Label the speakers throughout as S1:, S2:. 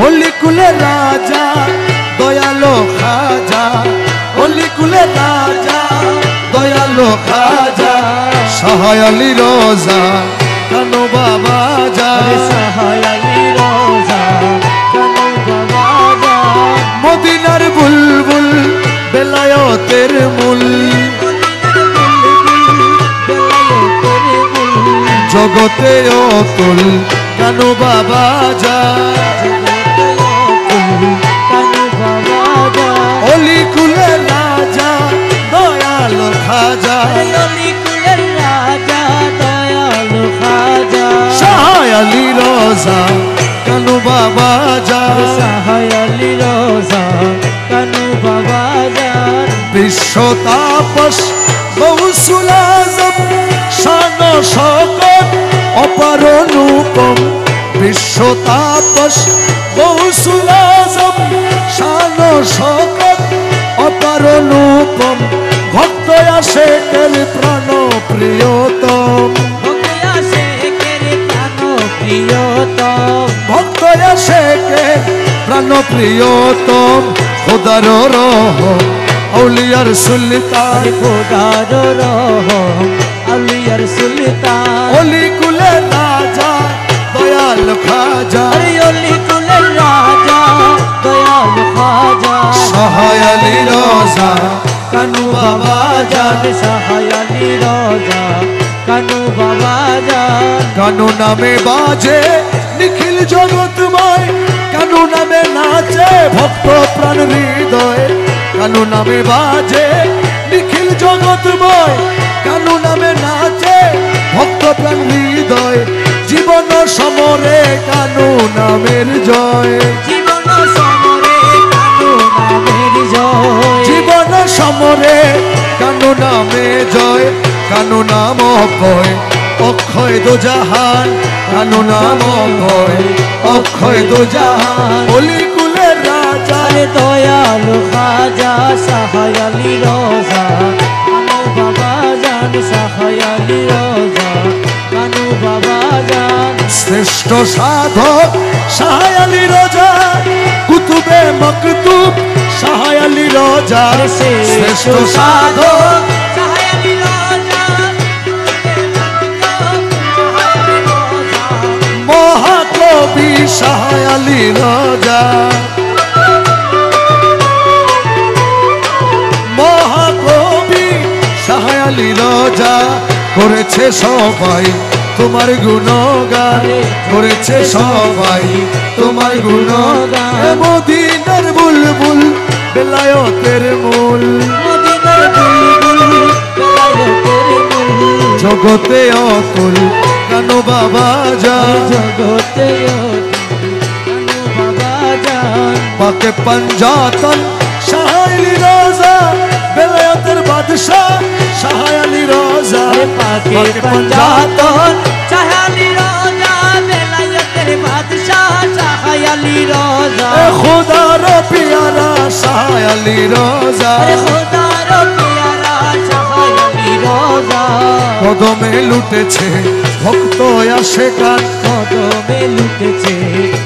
S1: অলিকুলে রাজা দয়ালো খাজা, অলিকুলে রাজা দয়ালো খাজা, সহায় আলী রোজা কানু বাবা যান,
S2: সহায় আলী রোজা কানু বাবা যান,
S1: মদিনার বুলবুল বেলায়েতের মূল, জগতে অতুল কানু বাবা যান, অলিকুলে রাজা দয়ালো খাজা, সহায় আলী রোজা কানু বাবা যান,
S2: সহায় আলী রোজা কানু বাবা যান,
S1: বিশ্ব তাপস গৌসুল আজম শান শকত অপার অনুপম, বিশ্ব তাপস গৌসুল আজম শান শকত অপার অনুপম, ভক্ত আশেকের প্রাণ প্রিয়তম, ভক্ত আশেকের প্রাণ প্রিয়তম, খোদার রহম আউলিয়ার সুলতান,
S2: খোদার রহম আউলিয়ার সুলতান,
S1: অলিকুলে রাজা দয়াল খাজা,
S2: অলিকুলের রাজা দয়াল খাজা,
S1: সহায় আলী রোজা কানু বাবা যান,
S2: সহায় আলী রোজা কানু বাবা যান,
S1: কানু নামে বাজে নিখিল জগৎময়, কানু নামে নাচে ভক্ত প্রাণ হৃদয়, কানু নামে বাজে নিখিল জগৎময়, কানু নামে নাচে ভক্ত প্রাণ হৃদয়, জীবন সমরে কানু নামের জয়,
S2: জীবন সমরে কানু নামের জয়,
S1: জীবন সমরে কানু নামে জয়, কানু নাম অক্ষয় অক্ষয় দোজাহান, কানু নাম অক্ষয় অক্ষয় দোজাহান, অলিকুলের রাজা
S2: দয়ালু খাজা, সহায় আলী রোজা কানু বাবা যান, সহায় আলী রোজা কানু বাবা যান,
S1: শ্রেষ্ঠ সাধক সহায় আলী রোজা, কুতুবে মকতুব সহায় আলী রোজা, শ্রেষ্ঠ সাধক
S2: সহায় আলী রোজা,
S1: মহাকবি সহায় আলী রোজা, মহাকবি সহায় আলী রোজা, করেছে সবাই তোমার গুণগান, করেছে সবাই তোমার গুণগান, মদিনার বুলবুল বেলায়েতের মূল,
S2: মদিনার বুলবুল বেলায়েতের মূল,
S1: জগতে অতুল কানু বাবা যান,
S2: জগতে কানু বাবা যান,
S1: পাকে পঞ্জাতন সহায় আলী রোজা, বেলায়েতের বাদশাহ সহায় আলী রোজা,
S2: পাকে পঞ্জাতন সহায় আলী রোজা, বেলায়েতের বাদশাহ সহায় আলী রোজা,
S1: খোদার পিয়ারা সহায় আলী রোজা,
S2: খোদার পিয়ারা সহায় আলী রোজা,
S1: কদমে লুটেছে ভক্ত আশেকান,
S2: কদমে লুটেছে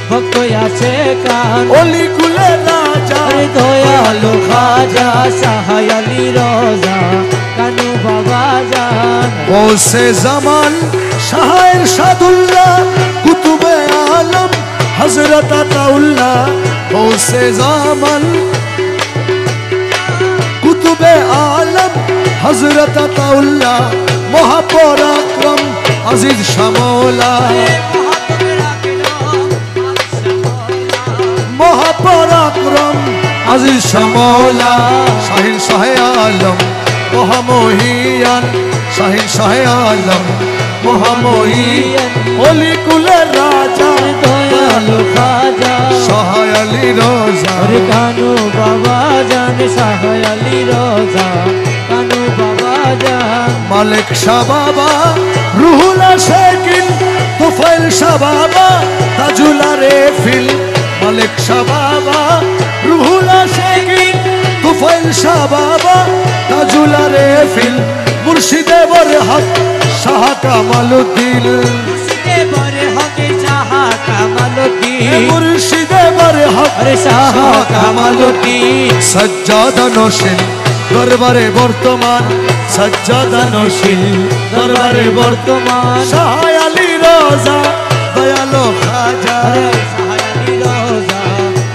S2: ভক্ত আছে কান,
S1: অলিকুলে রাজা
S2: দয়ালু খাজা, সহায় আলী রোজা কানু বাবা যান,
S1: বসে জামান শাহের সাদুল্লাহ, কুতুবে আলম হযরত আতাউল্লাহ, বসে জামান কুতুবে আলম হযরত আতাউল্লাহ, মহাপরাক্রম আজিজ শামৌলা, মহাপরাক্রম আজিজ শামৌলা, শাহিন শাহে আলম মহামহিয়ান, শাহিন শাহে আলম মহামহিয়ান, অলিকুলের রাজা
S2: দয়ালু খাজা,
S1: সহায় আলী রোজা
S2: কানু বাবা যান, সহায় আলী রোজা কানু বাবা যান,
S1: মালিক শাহ বাবা রুহুল আশিকিন, তুফাইল শাহ বাবা তাজুল আরেফিন, মালিক শাহ বাবা রুহুল আশিকিন, তুফাইল শাহ বাবা তাজুল আরেফিন, মুর্শিদে বরহক শাহ কামালউদ্দিন,
S2: মুর্শিদে বরহক শাহ কামালউদ্দিন,
S1: মুর্শিদে
S2: আরে শাহ কামালুদ্দিন
S1: সজ্জাদা নশীল দরবারে বর্তমান, সজ্জাদা নশীল দরবারে বর্তমান, শাহ আলী রোজা দয়ালো খাজা,
S2: শাহ আলী রোজা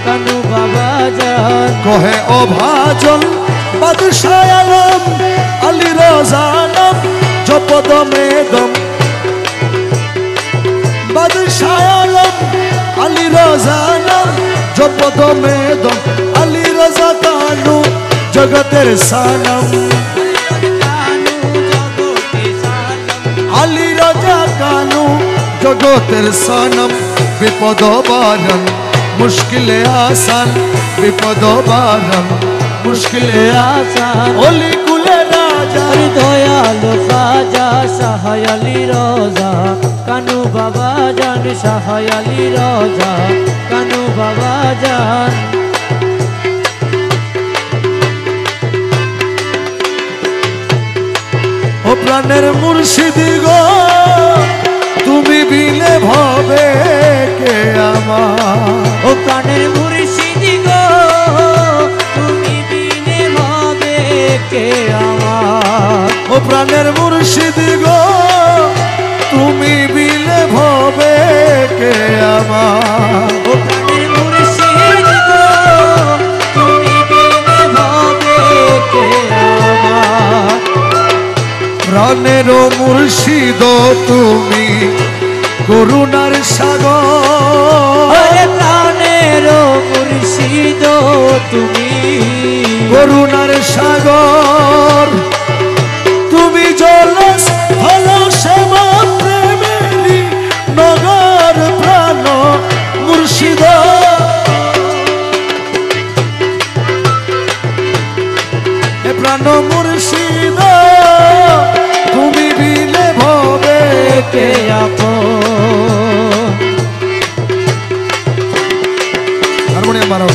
S2: কানু বাবা জান
S1: কহে ও ভাজন বাদশাহ আলম আলী রোজা নাম জপদমে দম, বাদশাহ আলম আলী রোজা নাম জপদমে দম, আলী রোজা কানু জগতের সানম, আলী রাজা কানু জগতের সানম, বিপদ বারণ মুশকিলে আসান, বিপদ বারণ মুশকিলে
S2: আসান,
S1: অলি কুলে রাজা
S2: আরে দয়ালু খাজা শাহ আলী রোজা কানু বাবা জান, শাহ আলী রোজা কানু বাবা জান।
S1: ও প্রাণের মুর্শিদ গো তুমি বিলে ভবে কে আমার,
S2: ও প্রাণের মুর্শিদ গো তুমি বিনে ভাবে কে আমার,
S1: ও প্রাণের মুর্শিদ গো তুমি বিলে ভবে কে আমার,
S2: ও প্রাণের মুর্শিদ গো তুমি বিনে ভাবে কে আমার,
S1: প্রাণের মুর্শিদ তুমি করুণার সাগর,
S2: আরে প্রাণের মুর্শিদ তুমি
S1: করুণার সাগর, তুমি জলস হলো শ্যামা প্রেমেরি নগর, প্রাণ মুর্শিদ এ প্রাণ মুর্শিদ তুমি বিলে ভবে
S2: কে আপন,
S1: হারমোনিয়াম মারো,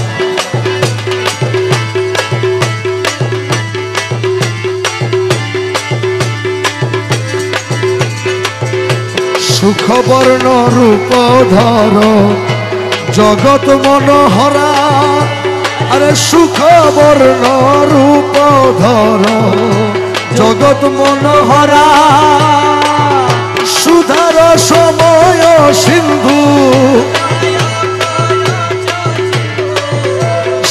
S1: সুখ বর্ণ রূপ ধর জগৎ মনোহরা, আরে সুখ বর্ণ রূপ ধর জগৎ মনোহরা, সুধার সময় সিন্ধু,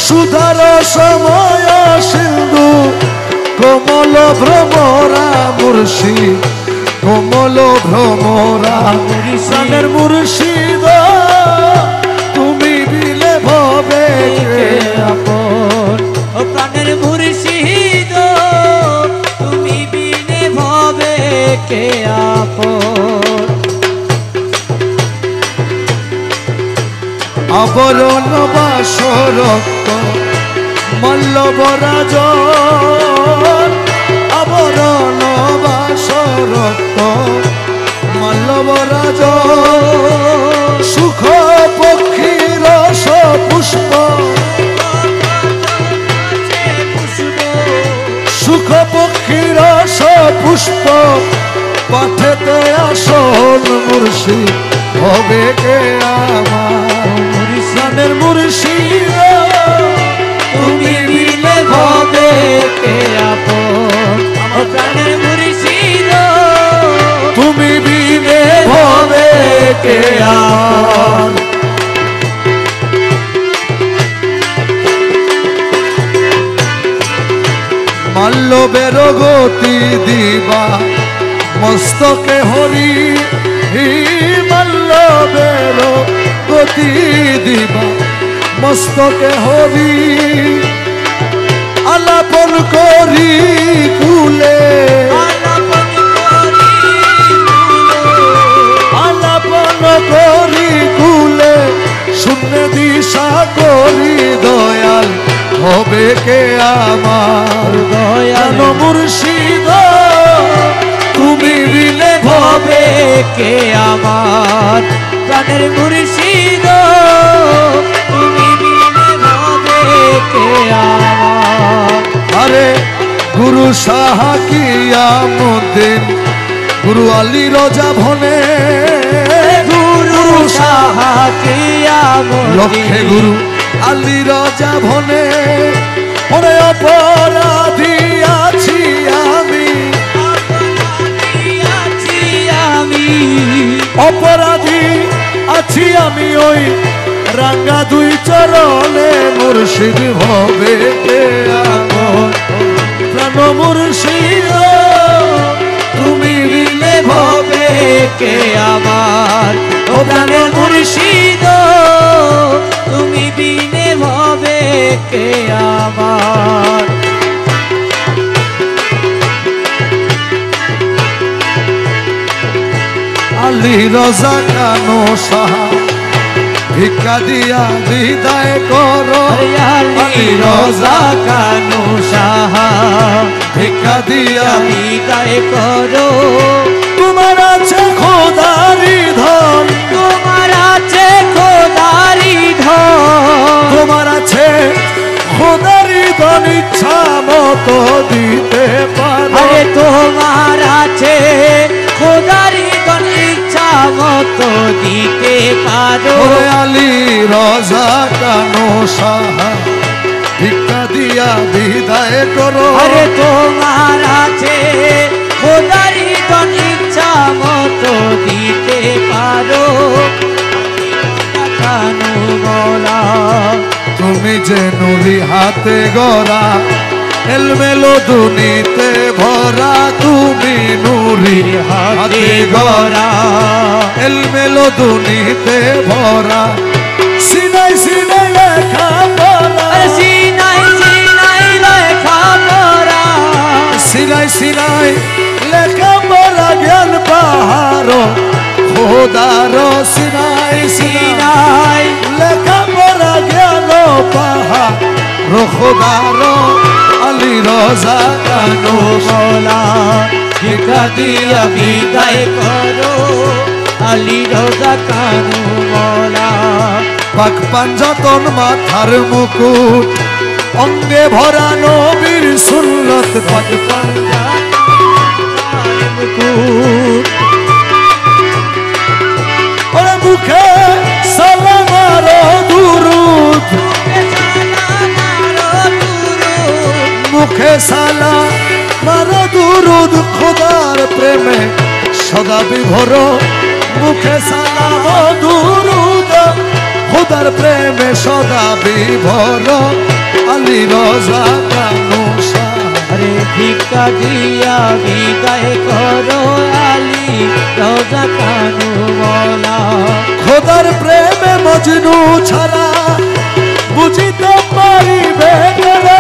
S1: সুধার সময় সিন্ধু, কোমল ভ্রমরা মুর্শিদ, কোমল ভ্রমরা প্রাণের মুর্শিদ তুমি বিলে ভবে কে
S2: আপন, ও প্রাণের মুর্শিদ তুমি বিনে ভাবে কে আপন,
S1: আবরণ বাসরক্ত মল্লবরাজ, আবরণ বাসরক্ত মল্লবরাজ, সুখ পক্ষী রস পুষ্প, সুখ পক্ষী রস পুষ্প, পাঠেতে আসন মুর্শিদ হবে কে আমার, প্রাণের মুর্শিদ
S2: তুমি বিলে ভাবে কে আপন, ও প্রাণের মুর্শিদ
S1: তুমি বিনে ভবে কে আমার, মাল্যবের গতি দিবা মস্তকে হরি, মাল্যবের গতি দিবা মস্তকে হরি, আলাপন করি কুলে, আলাপন করি কুলে, শূন্য দিশা করি দয়াল হবে কে আমার, দয়াল মুর্শিদ তুমি বিলে ভবে
S2: কে আমার, প্রাণের মুর্শিদ তুমি বিনে ভাবে কে আমার,
S1: আরে গুরু সাহা কিয়ামুদ্দিন, গুরু আলী রোজা ভনে,
S2: গুরু সাহা কিয়ামুদ্দিন,
S1: লক্ষে গুরু আলী রাজা ভনে ওরে অপরাধী আছি আমি অপরাধী আছি আমি ওই রাঙ্গা দুই চরণে মুর্শিদ হবে কে আমার প্রাণ মুর্শিদ
S2: তুমি বিনে ভবে কে আমার ও প্রাণ মুর্শিদ তুমি বিনে ভবে কে আমার
S1: আলী রাজা কানো সাহা ভিক্ষা দিয়া বিদায় করো
S2: আলী রাজা কানো সাহা
S1: ভিক্ষা দিয়া
S2: বিদায় করো
S1: তোমার আছে খোদারি ধন
S2: তোমার আছে খোদারি ধন
S1: তোমার আছে খোদারি ধন ইচ্ছা মতো দিতে পারো
S2: আরে তোমার আছে খোদারি ধন ইচ্ছা মতো দিতে পারো
S1: ওরে আলী রাজা কানো সাহা ভিক্ষা দিয়া বিদায় করো
S2: আরে তোমার আছে খোদারি ধন ইচ্ছা মতো দিতে পারো কানু বলা
S1: তুমি যে নুরি হাতে গড়া এলমেলো দুনিতে ভরা তুমি নুরি হাতে গড়া এলমেলো দুনিতে ভরা সিনাই সিনাই লেখা পড়া
S2: সিনাই সিনাই লেখা পড়া
S1: সিনাই সিনাই লেখা পড়া জ্ঞান পাহাড় খোদার সিনাই সিনাই লেখা পড়া জ্ঞান পাহাড় খোদার আলী রাজা কানো
S2: বলা ভিক্ষা দিয়া বিদায় করো আলী রাজা কানু বলা
S1: পাক পাঞ্জাতন মাথার মুকুট অঙ্গে ভরা নবীর সুন্নত পাক
S2: মুকুট
S1: ওরে মুখে সালাম আর দুরুদ মুখে সালাম আর দুরুদ খোদার প্রেমে সদা বিভোর মুখে সালাম দুরুদ খোদার প্রেমে সদা বিভোর আলী রাজা কানো সাহা
S2: আরে ভিক্ষা দিয়া বিদায় করো আলী রাজা কানু বলা
S1: খোদার প্রেমে মজনু ছাড়া বুঝিতে পারিবে না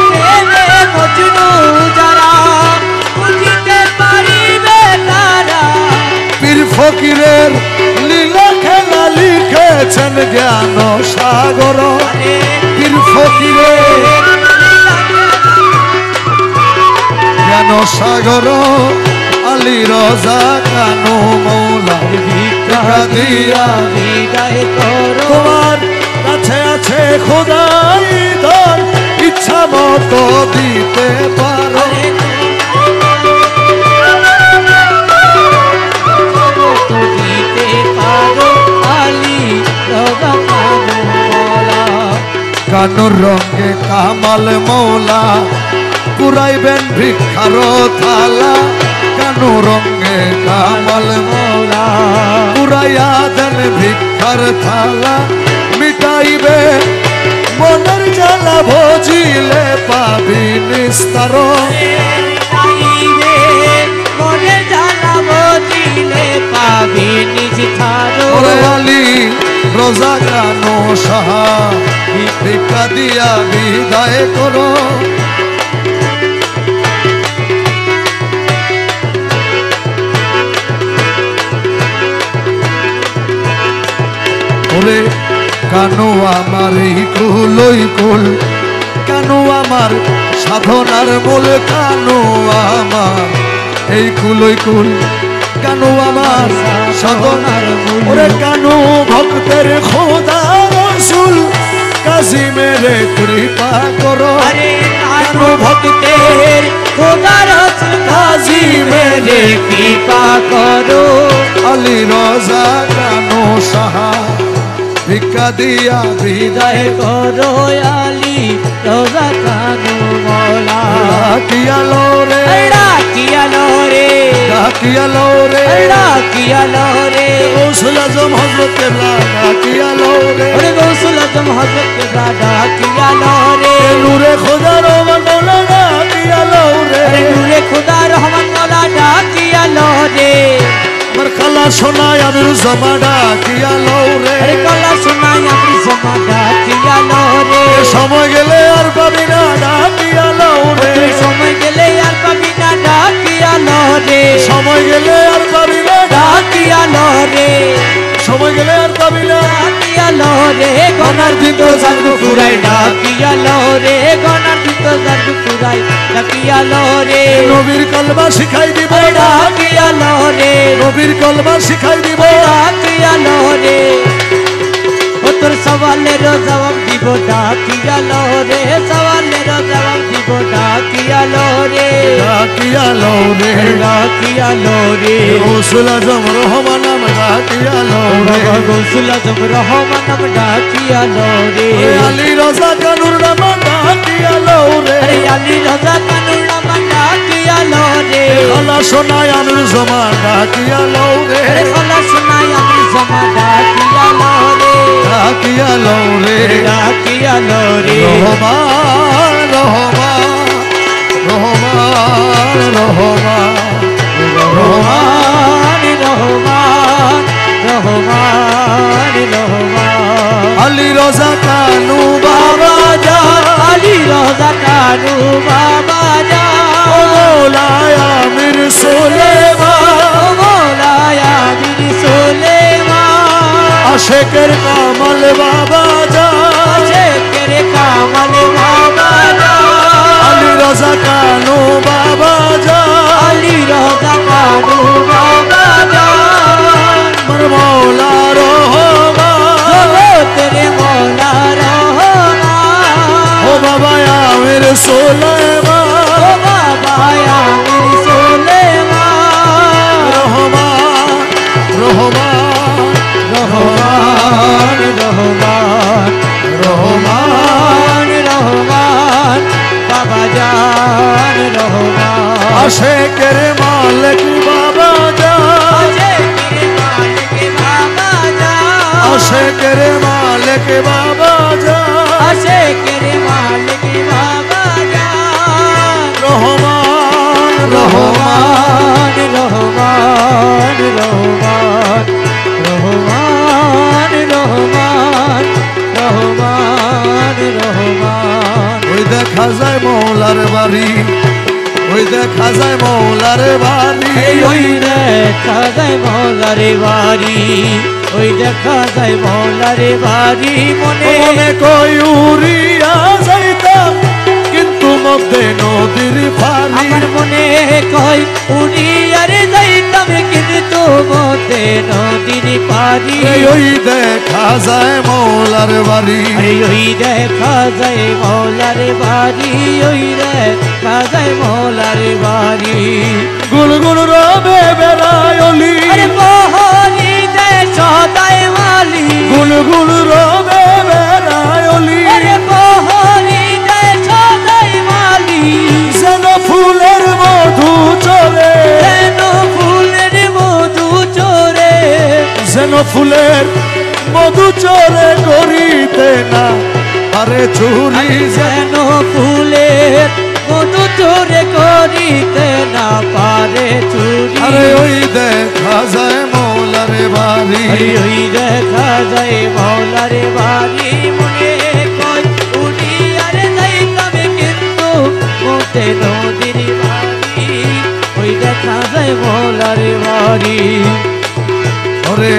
S2: প্রেমে মজনু যারা বুঝিতে পারিবে তারা
S1: পীর ফকিরের লীলা খেলা লিখেছেন জ্ঞান সাগর পীর ফকিরের জ্ঞান সাগর আলী রাজা কানো মৌলা
S2: ভিক্ষা দিয়া বিদায় করো
S1: তোমার কাছে আছে খোদাই ধন ইচ্ছা মতো দিতে পারো
S2: দিতে পারো আলী রাজা কানু বলা
S1: কানুর রঙে কামাল মৌলা পুরাইবেন ভিক্ষার থালা কানু রঙে কামাল মৌলা পুরাইয়া দেন ভিক্ষার থালা মিটাইবে মনের জ্বালা ভজিলে পাবি নিস্তার
S2: মনে জানাবো দিলে পাবি নিজ থারো
S1: ওরে আলী রাজা কানো সাহা ভিক্ষা দিয়া বিদায় করো ওরে কানু আমার এই কুলই কুল কানু আমার সাধনার মূল কানু আমার এই কুলই কুল কানু আমার সাধনার মূল ওরে কানু ভক্তের খোদা রসুল কাজী মেরে কৃপা করো
S2: আরে কানু ভক্তের খোদার কাজী মেরে কৃপা করো
S1: আলী রাজা কানু সাহা ভিক্ষা দিয়া বিদায়
S2: বিদায় করো আলী রোজা কানু মৌলা
S1: ডাকিয়ালো রে
S2: ডাকিয়ালো রে
S1: ডাকিয়ালো রে
S2: ডাকিয়ালো রে
S1: গৌসুল আজম হযরত কেবলা ডাকিয়ালো রে
S2: ওরে গৌসুল আজম হযরত কেবলা ডাকিয়ালো রে
S1: নূরে খোদা রহমান মৌলা ডাকিয়ালো রে
S2: নূরে খোদা রহমান মৌলা ডাকিয়ালো রে
S1: আমার খালা সোনায় আমির জমা ডাকিয়ালো রে
S2: আরে কলা শোনাই আমি জমা ডাকিয়ালো রে
S1: সময় গেলে আর পাবি না ডাকিয়ালো রে
S2: সময় গেলে আর পাবি না ডাকিয়ালো রে
S1: সময় গেলে আর পাবি না
S2: ডাকিয়ালো রে
S1: সময় গেলে আর পাবি না
S2: ডাকিয়ালো রে গনার দিত জাদু পুরাই ডাকিয়ালো রে গনার দিত জাদু পুরাই ডাকিয়ালো রে
S1: নবীর কলমা শিখাই দিব
S2: ডাকিয়ালো রে
S1: নবীর কলমা শিখাই দিব
S2: ডাকিয়ালো রে ও তোর সওয়ালের জবাব দিব ডাকিয়ালো রে সওয়ালের জবাব দিব ডাকিয়ালো রে
S1: ডাকিয়ালো রে
S2: ডাকিয়ালো রে
S1: গৌসুল আজম রহমান নাম ডাকিয়ালো রে
S2: গৌসুল আজম রহমান নাম ডাকিয়ালো রে
S1: আলী রাজা কানুর নাম ডাকিয়ালো রে
S2: আরে আলী রাজা কানুর নাম ডাকিয়ালো রে
S1: খালা সোনায় আমির জমা ডাকিয়ালো রে
S2: আরে কলা শোনাই আমি জমা ডাকিয়ালো রে
S1: ডাকিয়ালো রে
S2: ডাকিয়ালো রে
S1: রহমান রহমান রহমান রহমান
S2: রহমান রহমান রহমান রহমান
S1: আলী রাজা কানু বাবা
S2: যা আলী রাজা কানু বাবা যা
S1: মৌলায় আমির সুলেমান
S2: মৌলায়া বিন সুলেমান
S1: আশেকের কামাল বাবা যা
S2: শেখের কামাল বাবা যা
S1: আলী রাজা কানু বাবা যা
S2: আলী রাজা কানু বাবা যা
S1: আমার মৌলা রহমান
S2: তেরে মৌলা রহমান
S1: ও বাবা আমির সুলেমান
S2: ও বাবা আমির সুলেমান
S1: রহমান রহমান
S2: রহমান রহমান
S1: রহমান
S2: রহমান বাবা জান রহমান
S1: আশেকের মালিক বাবা যা আশেকের মালিক বাবা যা রহমান রহমান
S2: রহমান রহমান রহমান রহমান রহমান রহমান
S1: ওই দেখা যায় মৌলার বাড়ি ওই দেখা যায় মৌলার বাড়ি
S2: ওই দেখা যায় মৌলারে বাড়ি ওই দেখা যায় মৌলারে বাড়ি মনে
S1: মনে কই উড়িয়া যাইতাম কিন্তু মধ্যে নদীর পানি
S2: আমার মনে কয় উড়িয়ারে যাইতাম কিন্তু মতে নদীর পারি
S1: ওই দেখা যায় মৌলার বাড়ি
S2: আরে ওই দেখা যায় মৌলার বাড়ি ওই দেখা যায় মৌলার বাড়ি
S1: গুলগুল রবে বেড়ায় অলি
S2: আরে বহরি দে সদাই মালি
S1: গুলগুল রবে বেড়ায় অলি
S2: আরে বহরি দে সদাই মালি
S1: যেন ফুলের মধু চরে
S2: যেন ফুলের মধু চোরে
S1: যেন ফুলের মধু চরে করিতে না আরে চুরি
S2: যেন ফুলের মধু চোরে করিতে না পারে চুরি
S1: আরে ওই দেখা যায় মৌলার বাড়ি
S2: আরে ওই দেখা যায় মৌলার বাড়ি মনে কয় উনি আরে যাইতাম কিন্তু মোতে নদীর বাড়ি ওই দেখা যায় মৌলার বাড়ি
S1: ওরে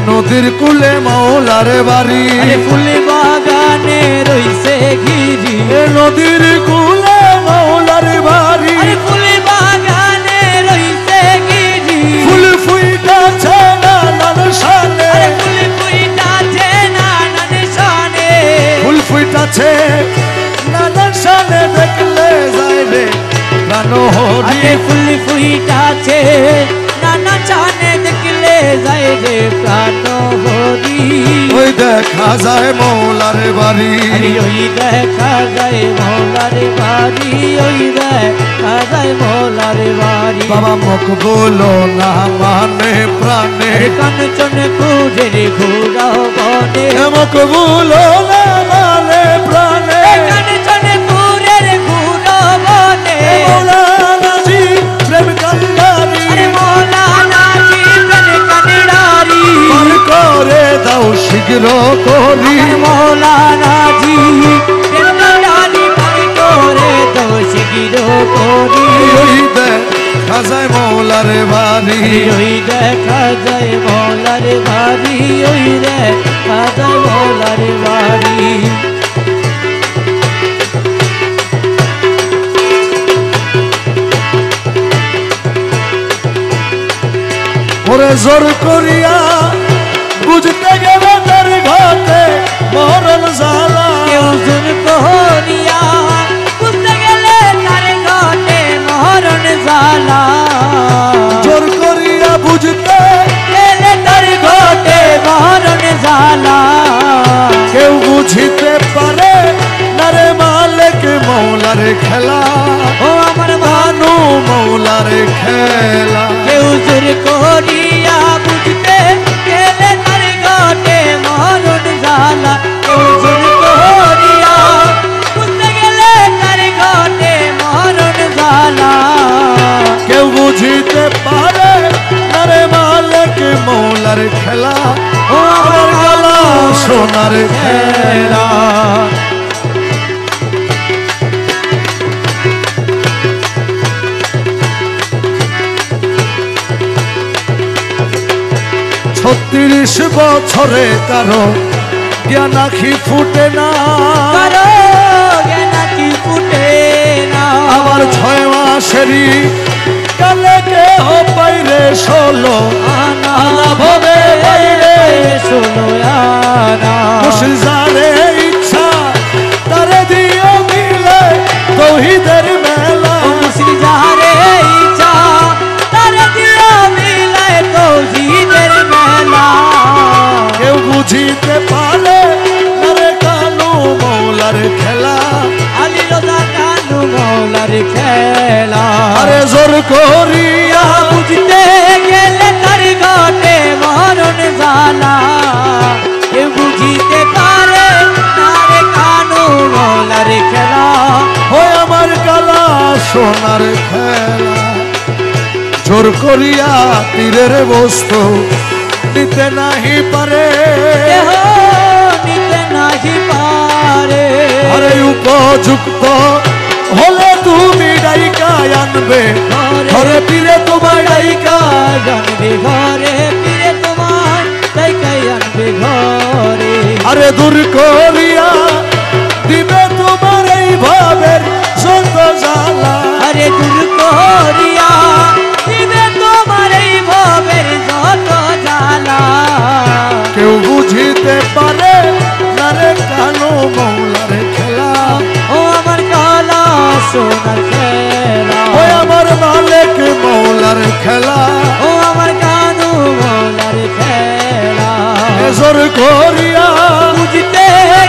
S1: নদীর কুলে মৌলার বাড়ি
S2: আরে ফুল বাগানে রইছে ঘিরি
S1: এ নদীর কুলে মৌলার বাড়ি
S2: আরে ফুল বাগানে রইছে ঘিরি
S1: ফুল ফুইটাছে নানান শানে
S2: আরে ফুল ফুইটাছে নানান শানে
S1: ফুল ফুইটাছে নানান শানে দেখলে যায় রে প্রাণ হরি
S2: আরে ফুল ফুইটাছে নানা শানে দেখলে যায় রে প্রাণ হরি
S1: ওই দেখা যায় মৌলার বাড়ি
S2: ওই দেখা যায় মৌলার বাড়ি ওই দেখা যায় মৌলার বাড়ি
S1: বাবা মুখ বলো না মানে প্রাণে
S2: কাঞ্চন কুজের ঘুরাও বনে
S1: মুখ বলো না মানে প্রাণে
S2: কাঞ্চন কুজের ঘুরাও বনে
S1: মৌলানাজি প্রেম কান্ডারি
S2: মৌলানাজি প্রেম কান্ডারি
S1: পার করে দাও শীঘ্র করি
S2: মৌলানাজি প্রেম কান্ডারি পার করে দাও শীঘ্র করি
S1: ওই দেখা যায় মৌলার বাড়ি
S2: ওই দেখা যায় মৌলার বাড়ি ওই দেখা যায় মৌলার বাড়ি
S1: ওরে জোর করিয়া বুঝতে গেলে তার ঘাটে মরণ জ্বালা
S2: কেউ জোর করিয়া বুঝতে গেলে তার ঘটে মরণ জ্বালা
S1: জোর করিয়া বুঝতে
S2: গেলে তার ঘটে মরণ জ্বালা
S1: কেউ বুঝিতে পারে না রে মালিক মৌলার খেলা
S2: ও আমার
S1: মানু মৌলার খেলা
S2: কেউ জোর করিয়া বুঝতে গেলে তার ঘটে মরণ জ্বালা কেউ জোর করিয়া বুঝতে গেলে তার ঘটে মরণ জ্বালা
S1: কেউ বুঝিতে পারে না রে মালিক মৌলার খেলা
S2: ও আমার
S1: খেলা সোনার খেলা ছত্রিশ বছরে কারো জ্ঞান আখি ফুটে না
S2: কারো জ্ঞানাকি ফুটে না
S1: আমার 6 মাসেরই কালে কেহ পাইরে 16
S2: আনা
S1: ভবে বাইরে
S2: ষোলো আনা
S1: মুশজারে ইচ্ছা তারে দিও দিলে তৌহিদের মেলা
S2: মুসরি যারে ইচ্ছা তারে দিয়া মিলায় তৌহিদের মেলা
S1: কেউ বুঝিতে পারে না রে কালু মৌলার খেলা
S2: আলী রোজা কানু মৌলার খেলা
S1: আরে জোর করিয়া
S2: বুঝতে গেলে তার ঘটে মরণ জ্বালা কেউ বুঝিতে পারে তার কানু মৌলার খেলা
S1: হয় আমার কালা সোনার খেলা জোর করিয়া তীরের বস্তু নিতে নাহি পারে
S2: দেহ নিতে নাহি পারে
S1: আরে উপযুক্ত হলে তুমি ডাইকা আনবে ঘরে ফিরে তোমার ডাইকা
S2: জানবে ঘরে ফিরে তোমার তাই কাই আনবে ঘরে
S1: আরে দূর করিয়া দিবে তোমার এই ভাবের যত জ্বালা
S2: আরে দূর করিয়া দিবে তোমার এই ভবের যত জ্বালা
S1: কেউ বুঝিতে পারে না রে কালো মৌলার খেলা
S2: ও আমার কালা সোনার খেলা
S1: ওই আমার মালিক মৌলার খেলা
S2: ও আমার কানু মৌলার খেলা
S1: জোর করিয়া
S2: বুঝতে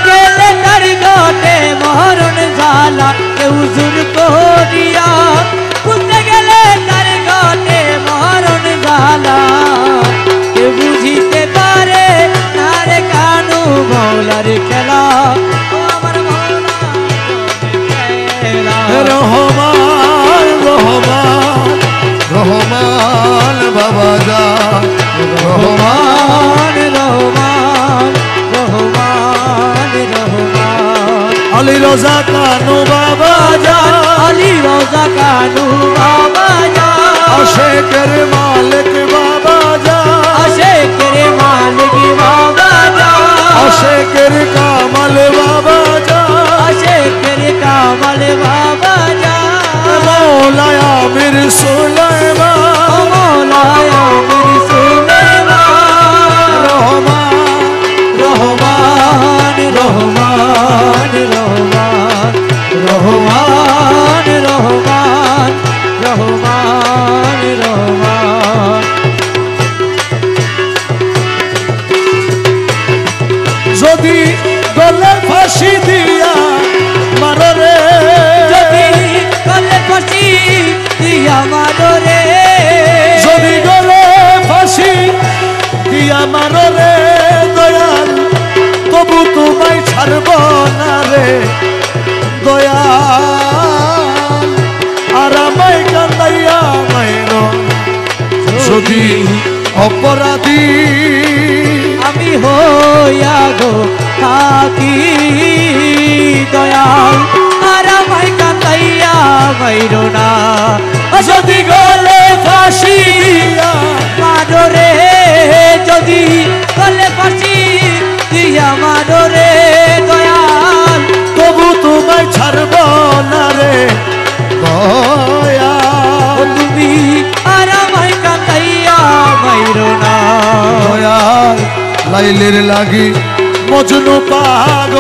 S2: গেলে তার ঘটে মরণ জ্বালা কেউ জোর করিয়া বুঝতে গেলে তার ঘটে মরণ জ্বালা কেউ বুঝিতে পারে তার কানু মৌলার খেলা ও আমার মৌলা খেলা
S1: রহমান রহমান রহমান বাবা যা রহমান
S2: রহমান রহমান রহমান
S1: আলী রোজা কানু বাবা যা
S2: আলী রোজা কানু বাবা যা
S1: আশেকের মালিক বাবা যা
S2: আশেকের মালিক বাবা যা
S1: আশেকের কামাল বাবা যা
S2: আশেকের কামাল বাবা যা
S1: মৌলায় আমির সুলাইমান
S2: ও মৌলায় আমির সুলাইমান
S1: রহমান
S2: রহমান রহমান রহমান রহমান রহমান রহমান রহমান
S1: ফাঁসি দিয়া মারো রে
S2: যদি গলে ফাঁসি দিয়া মারো রে
S1: যদি গলে ফাঁসি দিয়া মারো রে দয়াল তবু তোমায় ছাড়ব না রে দয়াল আর আমায় কান্দাইয়া মাইরো যদি অপরাধী
S2: আমি হইয়া গো থাকি দয়াল আর আমায় কান্দাইয়া মাইরো না যদি গলে ফাঁসি মারো রে যদি গলে ফাঁসি দিয়া মারো রে দয়াল
S1: তবু তোমায় ছাড়ব না রে দয়াল
S2: তুমি আর আমায় কান্দাইয়া মাইরো না
S1: দয়াল লাইলের লাগি মজনু পাগল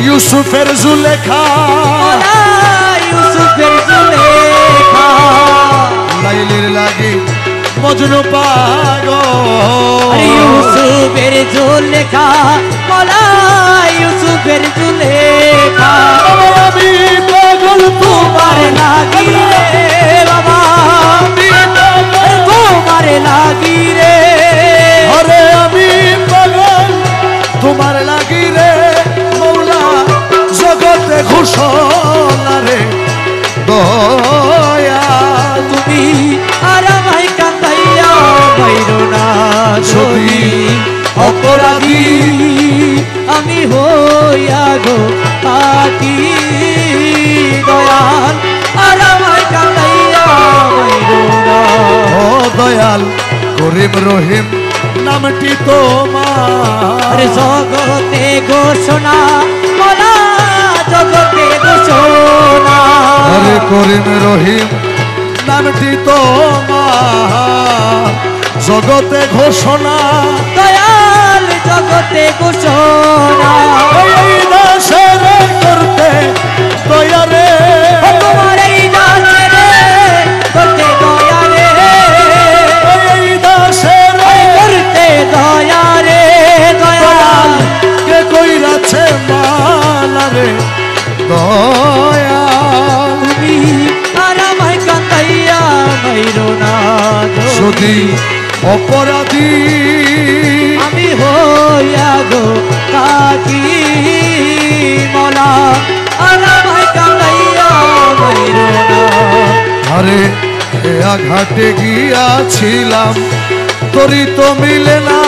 S1: ইউসুফের জুলেখা
S2: ইউসুফের জুলেখা
S1: লাইলের লাগি মজনু পাগল
S2: ইউসুফের জুলেখা মোলা ইউসুফের জুলেখা
S1: আমি পাগল
S2: তোমার লাগি রে বাবা তোমার লাগি রে
S1: আরে আমি পাগল তোমার লাগি রে মৌলা জগতে ঘোষণা রে দয়াল
S2: তুমি আর আমায় কান্দাইয়া বাইরো না যদি অপরাধী আমি হইয়া গো থাকি দয়াল আর আমায় কান্দাইয়া বাইরো না
S1: ও দয়াল করিম রহিম নামটি তোমার
S2: জগতে ঘোষণা মোলা জগতে ঘোষণা
S1: আরে করিম রহিম নামটি তোমার জগতে ঘোষণা
S2: দয়াল জগতে ঘোষণা
S1: এই দাসের করতে দয়ারে
S2: তোমার এই দাসের করতে দয়া রে
S1: এই দাসের
S2: করতে দয়া রে দয়াল
S1: কে কইরাছে মালা রে দয়াল
S2: তুমি আর আমায় কান্দাইয়া মাইরো না
S1: যদি অপরাধী
S2: আমি হইয়া গো থাকি মোলা আর আমায় কান্দাইয়া মাইরো না
S1: আরে ঘাটে গিয়াছিলাম তোরই তো মিলে না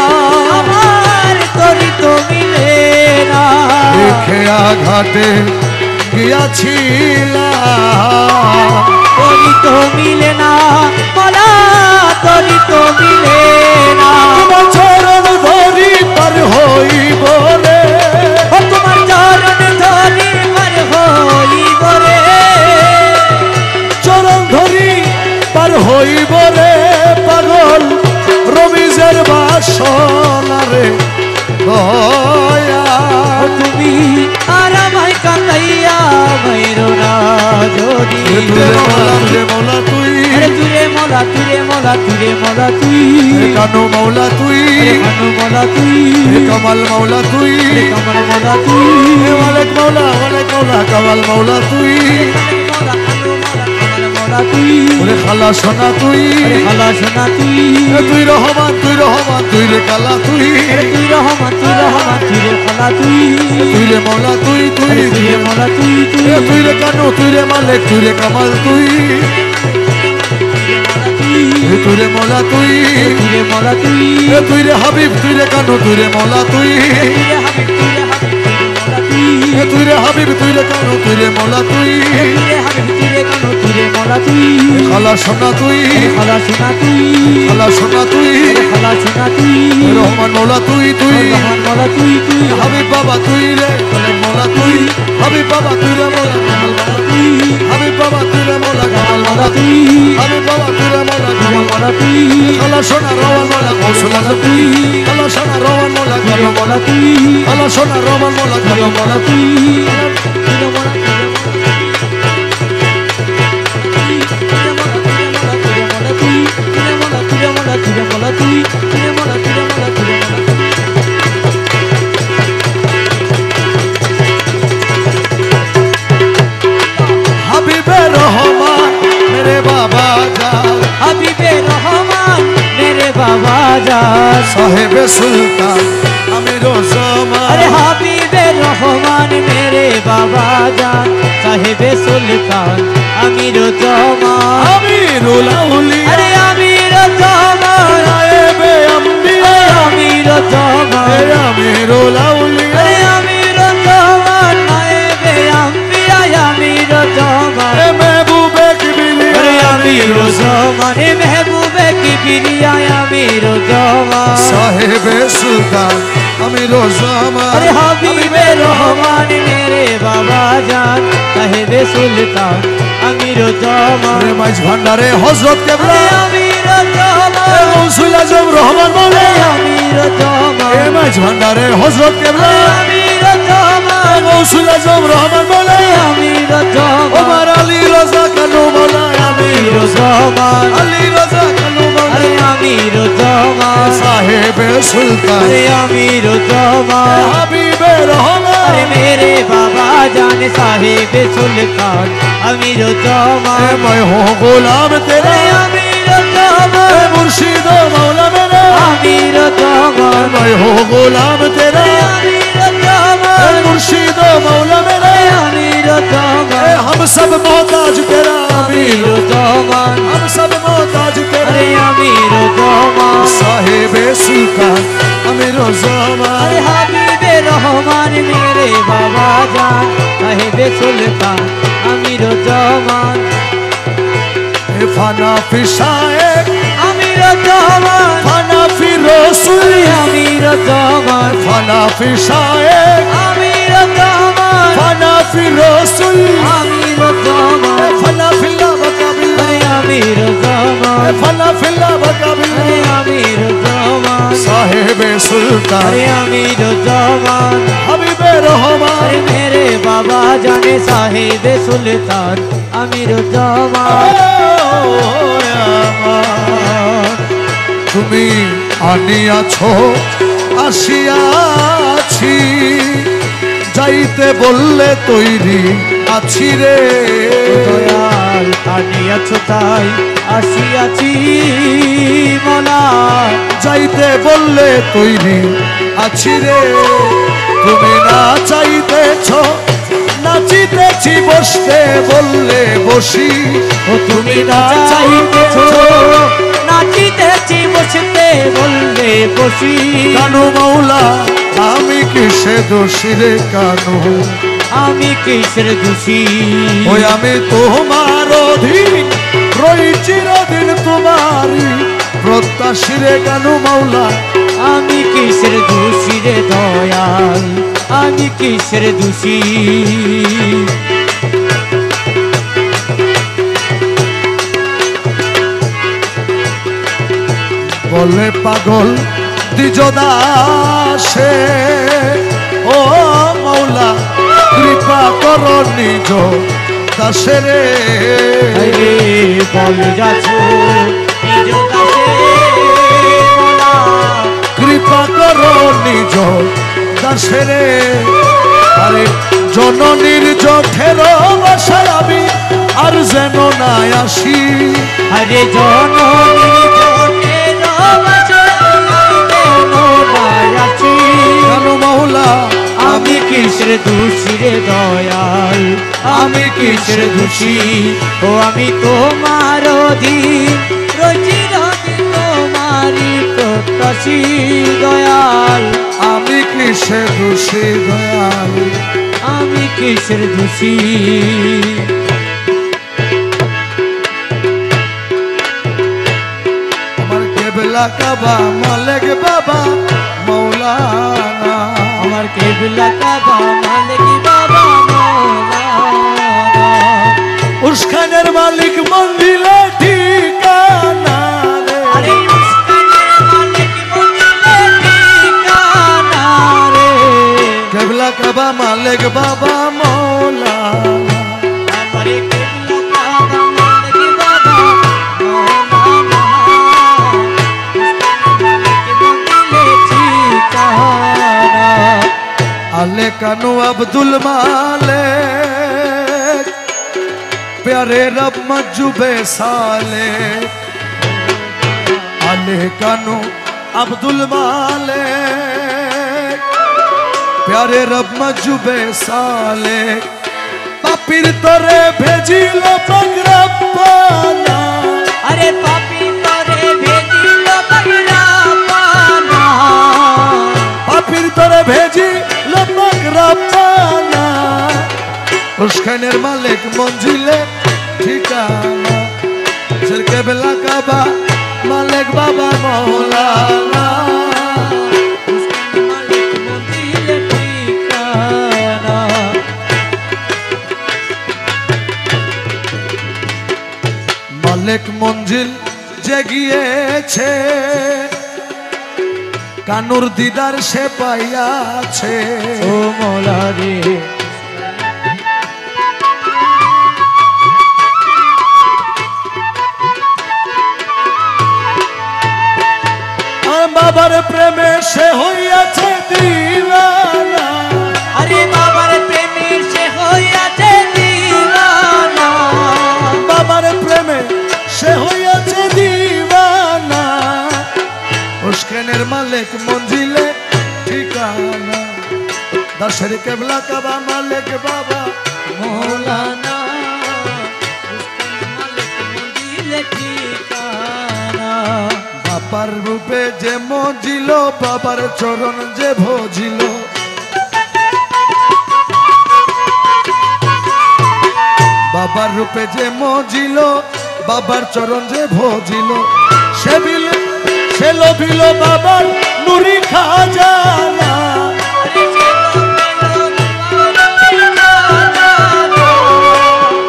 S2: আমার তোরি তো মিলে না
S1: খেয়া ঘাটে গিয়াছিলাম
S2: তোরি তো মিলে না মোলা তোরি তো মিলে না
S1: তোমার চরণ ধরি পার হইব রে
S2: ও তোমার চরণ ধরি পার হইব রে
S1: চরণ ধরি পার হইব রে পাগল রমিজের বাসনা রে দয়া
S2: তুমি আর আমায় কান্দাইয়া মাইরো না যদি
S1: মৌলা তুই
S2: আরে তুরে মোলা তুরে মোলা তুরে মোলা তুই
S1: কানু মৌলা তুই
S2: কানু মোলা তুই
S1: কমাল মৌলা তুই
S2: কমল মোলা তুই
S1: ওয়ালেক মৌলা কামাল মৌলা তুই
S2: মোলা কানু মোলা কমল মোলা তুই
S1: ওরে খালা সোনা তুই
S2: খালা সোনা তুই
S1: তুই রহমান তুই রে কালা তুই
S2: তুই রহমান তুই রে খালা তুই
S1: তুই রে মৌলা তুই
S2: তুই রে মোলা তুই
S1: তুই রে কানু তুই রে মালিক তুই রে কামাল তুই তুই রে মৌলা তুই
S2: রে মোলা তুই
S1: তুই রে হাবিব তুই রে কানু তুই রে মৌলা তুই
S2: রে হাবিব মোলা তুই
S1: তুই রে হাবিব তুই রে কানু তুই রে মৌলা তুই
S2: রে হাবিব রে কানু রে মোলা তুই
S1: খালা সোনা তুই
S2: খালা সোনা তুই
S1: খালা সোনা তুই
S2: খালা সোনা তুই
S1: রহমান মৌলা তুই
S2: রহমান মোলা তুই
S1: হাবিব বাবা তুই রে মৌলা তুই হাবিব বাবা তুই রে মৌলা কামাল মৌলা তুই হাবিব বাবা তুই রে মৌলা কামাল মৌলা তুই হাবিব বাবা তুই রে মৌলা কামাল মৌলা তুই খালা সোনা রহমান মৌলা কৌশলা তুই খালা সোনা রহমান মৌলা কামাল মৌলা তুই খালা সোনা রহমান মৌলা কামাল মৌলা তুই
S2: जान
S1: साहेब सुल्तान आमिर ज़मान
S2: अरे हबीबे रहमान मेरे बाबा जान साहेब सुल्तान आमिर ज़मान
S1: अमीरुल औलिया
S2: अरे आमिर ज़मान
S1: नायबे अंबिया
S2: आमिर ज़मान
S1: अमीरुल औलिया
S2: अरे आमिर ज़मान नायबे अंबिया आमिर ज़मान
S1: महबूबे किबरिया
S2: अरे आमिर ज़मान महबूबे किबरिया आमिर ज़मान
S1: साहेब सुल्तान आमिर ज़मान
S2: अरे हबीबे रहमान मेरे बाबा जान साहेब सुल्तान आमिर ज़मान
S1: अरे माइज भंडारे हजरत केबला
S2: अरे आमिर ज़मान
S1: गौसुल आजम रहमान बोले
S2: आमिर ज़मान
S1: माइज भंडारे हजरत केबला
S2: आमिर ज़मान
S1: गौसुल आजम रहमान बोले
S2: आमिर ज़मान
S1: उमर अली रज़ा कानू बोला
S2: आमिर ज़मान
S1: अली रज़ा कानू बोला
S2: अरे आमिर ज़मान
S1: साहेब सुल्तान
S2: अरे आमिर ज़मान
S1: हबीबे रहमान
S2: अरे मेरे बाबा जान साहेब सुल्तान आमिर ज़मान
S1: मैं हूँ गुलाम तेरा
S2: अरे आमिर ज़मान
S1: मुर्शिद मौला मेरा
S2: आमिर ज़मान
S1: मैं हूँ गुलाम तेरा
S2: आमिर ज़मान
S1: मुर्शिद मौला मेरा
S2: आमिर ज़मान
S1: हम सब मोहताज तेरा
S2: आमिर ज़मान
S1: हम सब मोहताज तेरा
S2: अरे आमिर ज़मान
S1: साहेब सुल्तान आमिर ज़मान
S2: अरे हबीबे रहमान मेरे बाबा जान साहेब सुल्तान आमिर ज़मान
S1: फाना फिशाएक
S2: आमिर ज़मान
S1: फाना फिर रसूल
S2: आमिर ज़मान
S1: फाना फिशाएक
S2: आमिर ज़मान
S1: फाना फिर रसूल
S2: आमिर ज़मान
S1: फना फिल्ला बकाबिल
S2: अरे आमिर ज़मान
S1: फना फिल्ला बकाबिल
S2: अरे आमिर ज़मान
S1: साहेब सुल्तान
S2: अरे आमिर ज़मान
S1: हबीबे रहमान
S2: अरे मेरे बाबा जाने साहेब सुल्तान आमिर ज़मान
S1: তুমি আনিয়াছো আসিয়াছি যাইতে বললে তৈরি আছি রে
S2: দয়াল আনিয়াছো তাই আসিয়াছি মোলা
S1: যাইতে বললে তৈরি আছি রে তুমি না চাইতেছ নাচিতেছি বসতে বললে বসি
S2: ও তুমি না চাইতেছো নাচিতেছি বসতে বললে বসি
S1: কানু মৌলা আমি কিসে দোষী রে কানু
S2: আমি কিসের দোষী
S1: ওই আমি তোমার অধীন রই চিরদিন তোমারই প্রত্যাশী রে কানু মৌলা
S2: আমি কিসের দোষী রে দয়াল আমি কিসের দোষী
S1: বলে পাগল দ্বিজদাসে ও মৌলা কৃপা কর নিজ দাসে রে
S2: আরে বল যাছো নিজ দাসে মোলা
S1: কৃপা কর নিজ দাসে রে আরে জননীর জঠের বাসায় আমি আর যেন না আসি
S2: আরে জননী জোটে রবাছি
S1: কানু মৌলা
S2: আমি কিসের দোষী রে দয়াল আমি কিসের দোষী ও আমি তোমার অধীন রোজি রাতে তোমারই প্রত্যাশী দয়াল
S1: আমি কিসে দোষী দয়াল
S2: আমি কিসের দোষী
S1: আমার কেবলা কাবা মালিক বাবা মৌলানা
S2: আমার কেবলা কাবা মালিক বাবা মৌলানা
S1: উসখানের মালিক মন্দিরে ঠিকানা রে
S2: আরে উস্তাদের মালিক মন্দিরে ঠিকানা রে
S1: কেবলা কাবা মালিক বাবা মৌলানা
S2: আমার কেবলা কাবা মালিক বাবা মৌলানা উস্তাদের মালিক মন্দিরে ঠিকানা
S1: আলে কানু আব্দুল মালিক प्यारे रब मजुबे साले आले कानू अब्दुल मालिक प्यारे रब मजूबे साले पापीर तोरे भेजिलो बगरप्पाना
S2: अरे पापी तोरे भेजिलो बगरप्पाना
S1: पापीर तोरे भेजिलो बगरप्पाना उस्कानेर मालिक मंजिले ठिकाना सिरके बेला काबा मालिक बाबा मौलाना মালিক মঞ্জিল যে গিয়েছে কানুর দিদার সে পাইয়াছে
S2: ও মৌলা রে
S1: বাবার প্রেমে সে হইয়াছে দিওয়ানা
S2: আরে বাবার প্রেমে সে হইয়াছে দিওয়ানা
S1: বাবার প্রেমে সে হইয়াছে দিওয়ানা উস্কানের মালিক মঞ্জিলে ঠিকানা দশের কেবলা কাবা মালিক বাবা
S2: মৌলানা উস্কানের মালিক মঞ্জিলে ঠিকানা
S1: বাবার রূপে যে মজিল বাবার চরণ যে ভজিল বাবার রূপে যে মজিল বাবার চরণ যে ভজিল সে লোভিল বাবার নুরি খাজানা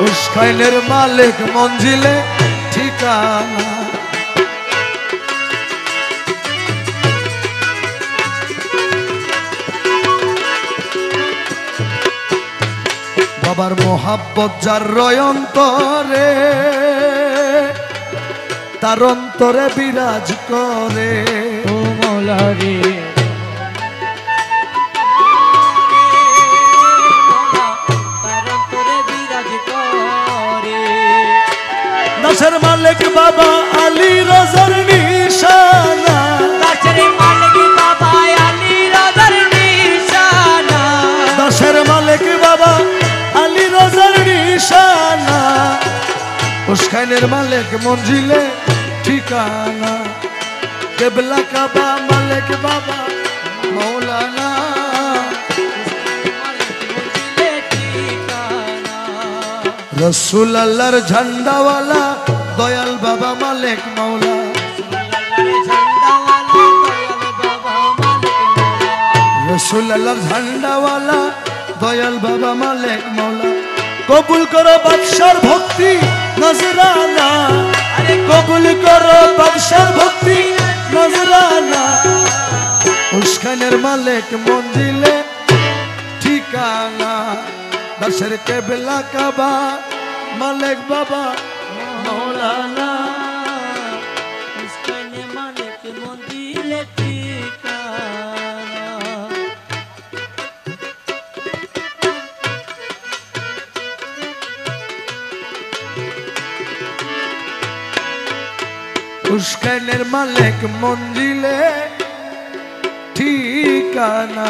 S1: উস্কাইনের মালিক মঞ্জিলে ঠিকানা বাবার মোহাব্বত যার রয় অন্তরে তার অন্তরে বিরাজ করে
S2: ও মৌলা রে তার অন্তরে বিরাজ করে
S1: দাসের মালিক বাবা আলী রজার নিশানা
S2: দাসের মালিক বাবা আলী রজার নিশানা
S1: দাসের মালিক বাবা আলী রজার নিশানা উস্কানের মালিক মঞ্জিলে ঠিকানা কেবলা কাবা মালিক বাবা মৌলানা রসুল আল্লাহর ঝান্ডাওয়ালা দয়াল বাবা মালিক মৌলা রসুল আল্লাহর ঝান্ডাওয়ালা দয়াল বাবা মালিক মৌলা কবুল করো বাদশার ভক্তি নজরানা
S2: আরে
S1: কবুল করো বাদশার ভক্তি নজরানা উস্কানের মালিক মঞ্জিলে ঠিকানা দশের কেবলা কাবা মালিক বাবা মৌলানা
S2: উস্কানের মালিক মঞ্জিলে ঠিকানা
S1: উস্কানের মালিক মঞ্জিলে ঠিকানা